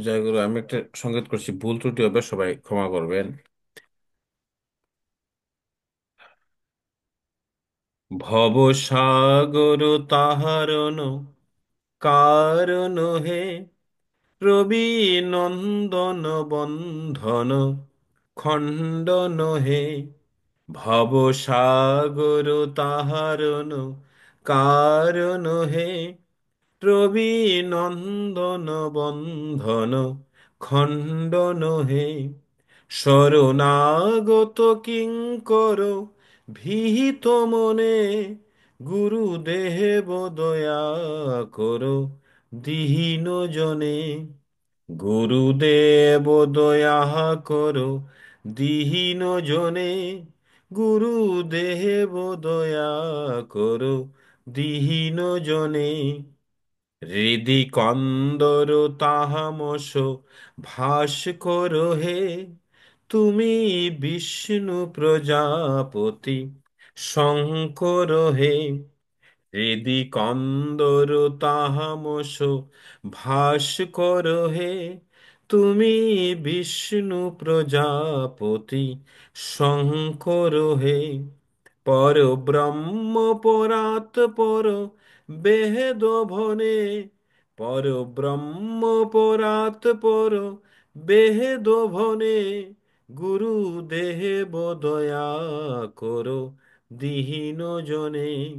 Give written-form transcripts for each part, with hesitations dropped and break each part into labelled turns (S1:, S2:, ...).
S1: জয় গুরু। আমি একটা সঙ্গীত করছি, ভুল ত্রুটি হবে, সবাই ক্ষমা করবেন। ভবসাগর তাহারন কারণ হে, রবি নন্দন বন্ধন খণ্ডন হে। ভবসাগর তাহারন কারণ হে, রবি নন্দন বন্ধন খণ্ডন হে। শরণাগত কিঙ্কর ভীত মনে, গুরুদেব দয়া করো দীন জনে। গুরুদেব দয়া করো দীন জনে, গুরুদেব দয়া করো দীন জনে। হৃদি কন্দর তাহামস ভাস করো হে, তুমি বিষ্ণু প্রজাপতি শঙ্কর হে। হৃদি কন্দর তাহামস ভাস করো হে, তুমি বিষ্ণু প্রজাপতি শঙ্কর হে। পর ব্রহ্ম পরাৎ পর বেদ ভনে, পর ব্রহ্ম পরাৎ পর বেদ ভনে। গুরুদেব দয়া করো দীন জনে,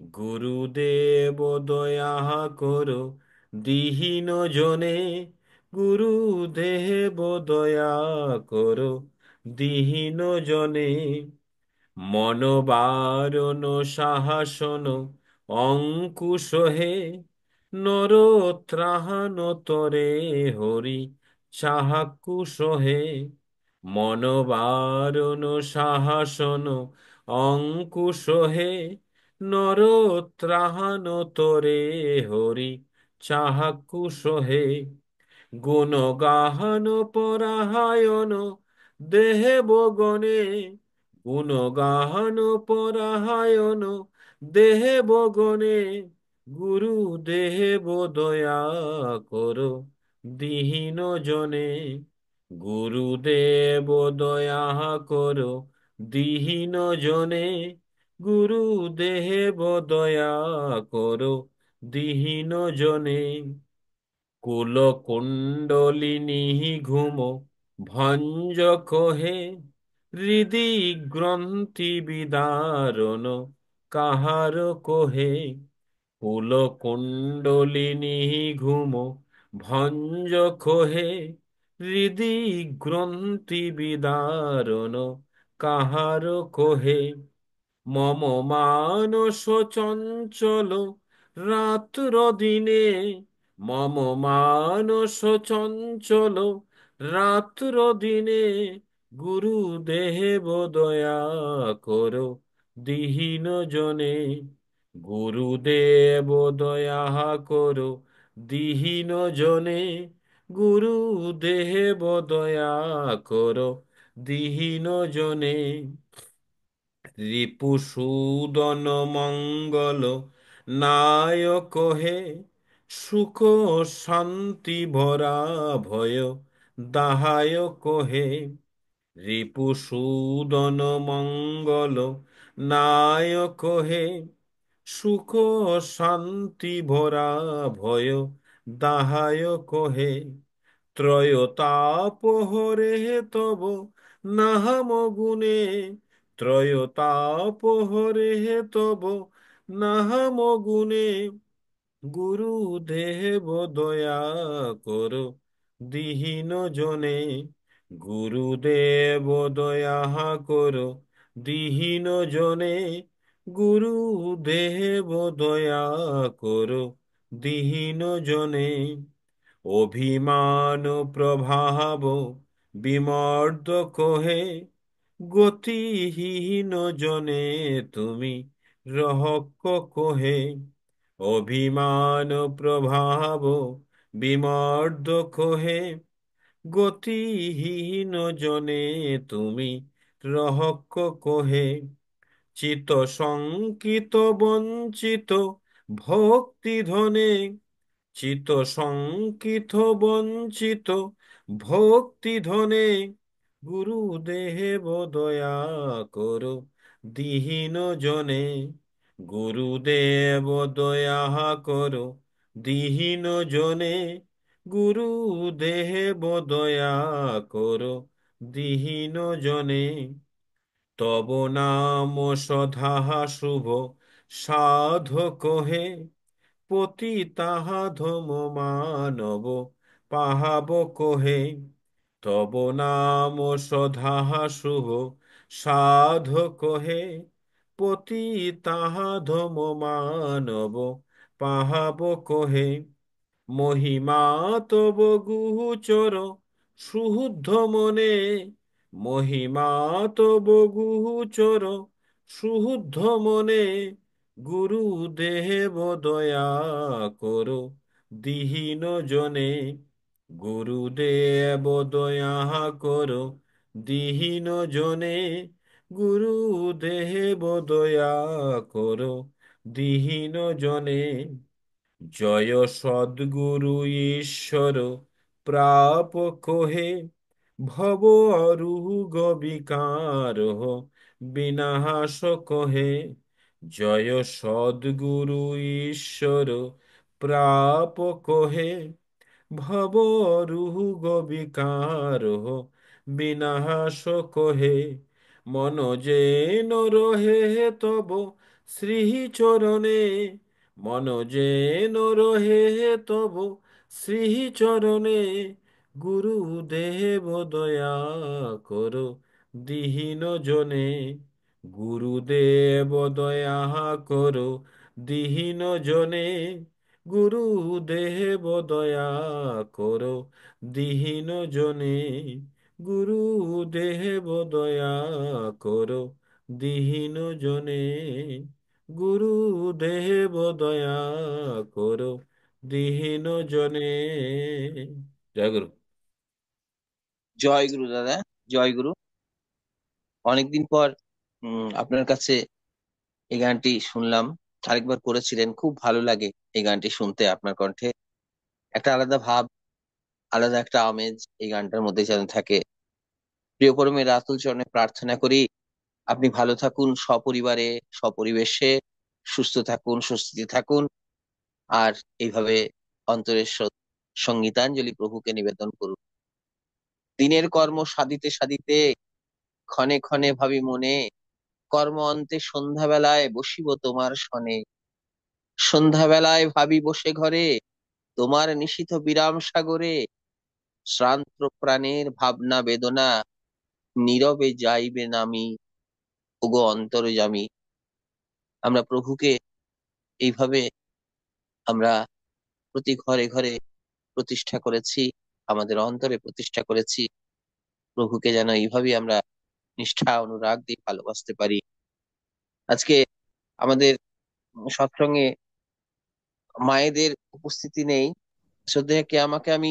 S1: গুরুদেব দয়া করো দীন জনে। গুরুদেব দয়া করো দীন জনে। মনবারণ শাসন অঙ্কুশ হে, নর ত্রাণ তরে হরি চাক্ষুষ হে। মনবারণ শাসন অঙ্কুশ হে, নর ত্রাণ তরে হরি চাক্ষুষ হে। গুণগাহন পরায়ণ দেব গণে, গুণগাহন পরায়ণ দেব গণে। গুরুদেব দয়া করো দীন জনে, গুরুদেব দয়া করো দীন জনে। গুরুদেব দয়া করো দীন জনে। কুলকুণ্ডলিনী ঘুম ভঞ্জক হে, হৃদি গ্রন্থি বিদারণ কাহার কোহে। কুলকুণ্ডলিনী ঘুম ভঞ্জক হে, হৃদি গ্রন্থি বিদারণ কাহার কোহে। মম মানস চঞ্চল রাত্র দিনে, মম মানস চঞ্চল রাত্র দিনে। গুরুদেব দয়া করো দীন জনে, গুরুদেব দয়া করো দীন জনে। গুরুদেব দয়া করো দীন জনে। রিপুসূদন মঙ্গল নায়ক হে, সুখ শান্তি ভরা ভয় দাহায়ক হে। রিপুসূদন মঙ্গল নায়ক হে, সুখ শান্তি ভরা ভয় দাহায়ক হে। ত্রয়তাপ হরে তব নাম গুণে, ত্রয়তাপ হরে তব নাম গুণে। গুরুদেব দয়া করো দীন জনে, গুরুদেব দয়া করো দীন জনে। গুরুদেব দয়া করো দীন জনে। অভিমান প্রভাব বিমর্দক হে, গতিহীন জনে তুমি রহস্য কোহে। অভিমান প্রভাব বিমর্দক হে, গতিহীন জনে তুমি রহস্য কোহে। চিত শঙ্কিত বঞ্চিত ভক্তি ধনে, চিত শঙ্কিত বঞ্চিত ভক্তি ধনে, গুরুদেব দয়া করো দীহীন জনে। গুরুদেব দয়া করো দীহীন জনে, গুরুদেব দয়া করো দীহীন জনে। তব নাম সধা শুভ সাধক হে, পতিতাধম মানব পাহাব কোহে। তব নাম সধা শুভ সাধক হে, পতিতাধম মানব পাহাব কোহে। মহিমা তব গুচর সুহুদ্ধ মনে, মহিমা তব গুচর সুহুদ্ধ মনে। গুরুদেব দয়া করো দীহীন জনে, গুরুদেব দয়া করো দীহীন জনে। গুরুদেব দয়া করো দীহীন জনে। জয় সদ্গুরু ঈশ্বর প্রাপক হে, ভব অরুগ বিকার বিনাশ কহে। জয় সদ্গুরু ঈশ্বর প্রাপক হে, ভব রুগ বিকার বিনাশ কহে। মন যেন রহে তব শ্রীচরণে, মন যেন রহে তব শ্রীচরণে। গুরুদেব দয়া করো দীহীন জনে, গুরুদেব দয়া করো দীহীন জনে। গুরুদেব দয়া করো দীহীন জনে, গুরুদেব দয়া করো দীহীন জনে। গুরুদেব দয়া করো দীহীন জনে। জয় গুরু।
S2: জয় গুরু দাদা। জয় গুরু। অনেকদিন পর আপনার কাছে এই গানটি শুনলাম। আরেকবার করেছিলেন, খুব ভালো লাগে এই গানটি শুনতে। আপনার কণ্ঠে একটা আলাদা ভাব, আলাদা একটা আমেজ এই গানটার মধ্যে যেন থাকে। প্রিয় পরমের রাতুল চরণে প্রার্থনা করি আপনি ভালো থাকুন, সপরিবারে সপরিবেশে সুস্থ থাকুন, সুস্থিতে থাকুন। আর এইভাবে অন্তরের সঙ্গীতাঞ্জলি প্রভুকে নিবেদন করুন। দিনের কর্ম সাধিতে সাধিতে ক্ষণে ক্ষণে ভাবি মনে, কর্ম অন্তে সন্ধ্যাবেলায় বসিব তোমার সনে। সন্ধ্যাবেলায় ভাবি বসে ঘরে, তোমার নিশীথ বিরাম সাগরে। শ্রান্ত প্রাণের ভাবনা বেদনা, নীরবে যাইবে নামি। ওগো অন্তর্যামী। আমরা প্রভুকে এইভাবে আমরা প্রতি ঘরে ঘরে প্রতিষ্ঠা করেছি, আমাদের অন্তরে প্রতিষ্ঠা করেছি। প্রভুকে যেন এইভাবেই আমরা নিষ্ঠা অনুরাগ দিয়ে ভালোবাসতে পারি। আজকে আমাদের সৎসঙ্গে মায়েদের উপস্থিতি নেই। শ্রদ্ধেয়কে আমাকে আমি